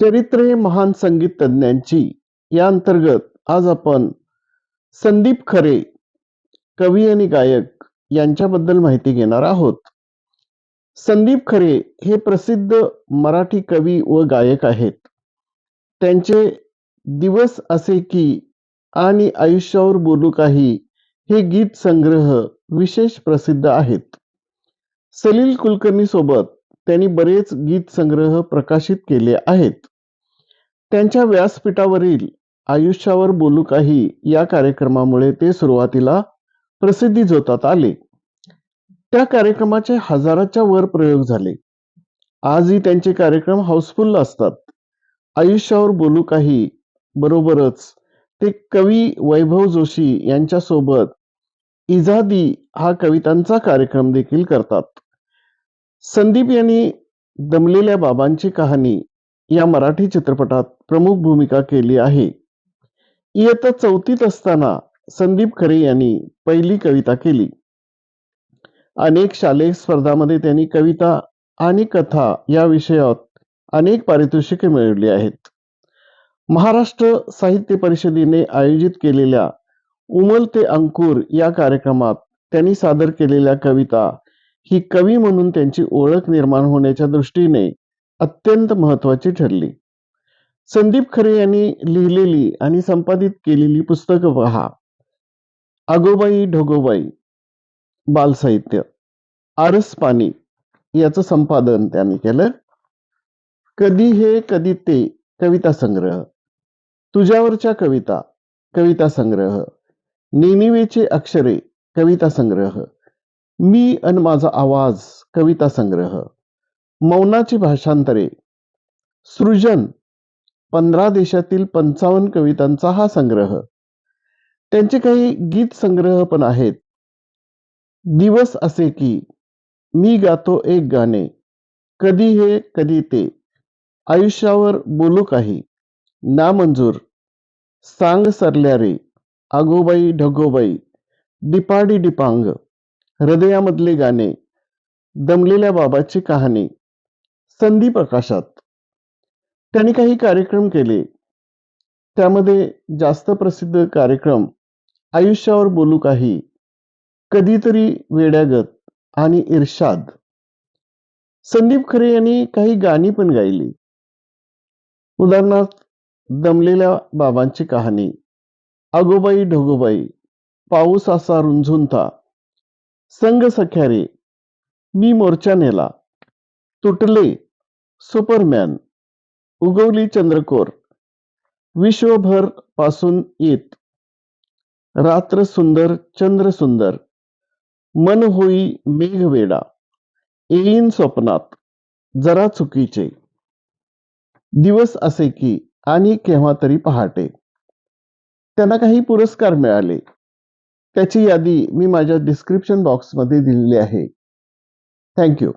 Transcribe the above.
चरित्रे महान संगीत तज्ञांची या अंतर्गत आज आपण संदीप खरे कवी आणि गायक यांच्याबद्दल माहिती घेणार आहोत. संदीप खरे हे प्रसिद्ध मराठी कवी व गायक आहेत. त्यांचे दिवस असे की आणि आयुष्यावर बोलू काही हे गीत संग्रह विशेष प्रसिद्ध आहेत. सलील कुलकर्णी सोबत त्यांनी बरेच गीत संग्रह प्रकाशित केले आहेत. त्यांच्या व्यासपीठावरील आयुष्यावर बोलू काही या कार्यक्रमामुळे ते सुरुवातीला प्रसिद्धी झोतात आले. त्या कार्यक्रमाचे हजाराच्या वर प्रयोग झाले. आजही त्यांचे कार्यक्रम हाऊसफुल असतात. आयुष्यावर बोलू काही बरोबरच ते कवी वैभव जोशी यांच्यासोबत इजादी हा कवितांचा कार्यक्रम देखील करतात. संदीप यांनी दमलेल्या बाबांची कहाणी या मराठी चित्रपटात प्रमुख भूमिका केली आहे. इयत्ता 4थीत असताना संदीप खरे यांनी पहिली कविता केली. अनेक शालेय स्पर्धांमध्ये त्यांनी कविता आणि कथा या विषयात अनेक पारितोषिके मिळवली आहेत. महाराष्ट्र साहित्य परिषदेने आयोजित केलेल्या उमलते अंकुर या कार्यक्रमात त्यांनी सादर केलेल्या कविता ही कवी म्हणून त्यांची ओळख निर्माण होण्याच्या दृष्टीने अत्यंत महत्वाची ठरली. संदीप खरे यांनी लिहिलेली आणि संपादित केलेली पुस्तकं पहा. आगोबाई ढोगोबाई बालसाहित्य, आरस पाणी याचं संपादन त्यांनी केलं. कधी हे कधी ते कविता संग्रह, तुझ्यावरच्या कविता कविता संग्रह, नेनिवेचे अक्षरे कविता संग्रह, मी अन माझा आवाज कविता संग्रह, मौनाची भाषांतरे, सृजन 15 देशातील 55 कवितांचा हा संग्रह. त्यांचे काही गीत संग्रह पण आहेत. दिवस असे की, मी गातो एक गाणे, कधी हे कधी ते, आयुष्यावर बोलू काही, नामंजूर, सांग सरल्या रे, आगोबाई ढगोबाई, डिपाडी डिपांग, हृदयामधले गाणे, दमलेल्या बाबाची कहाणी, संधी प्रकाशात. त्यांनी काही कार्यक्रम केले. त्यामध्ये जास्त प्रसिद्ध कार्यक्रम आयुष्यावर बोलू काही, कधीतरी वेड्यागत आणि इर्शाद. संदीप खरे यांनी काही गाणी पण गायली. उदाहरणार्थ दमलेल्या बाबांची कहाणी, आगोबाई ढोगोबाई, पाऊस असा रुंझुनता, संग सख्या रे, मी मोर्चा नेला, तुटले, सुपरमॅन, उगवली चंद्रकोर, विश्वभर पासून येत, रात्र सुंदर चंद्र सुंदर, मन होई मेघवेडा, येईन स्वप्नात, जरा चुकीचे, दिवस असे की आणि केव्हा तरी पहाटे. त्यांना काही पुरस्कार मिळाले. त्याची यादी मी माझ्या डिस्क्रिप्शन बॉक्समध्ये दिलेली आहे. थँक्यू.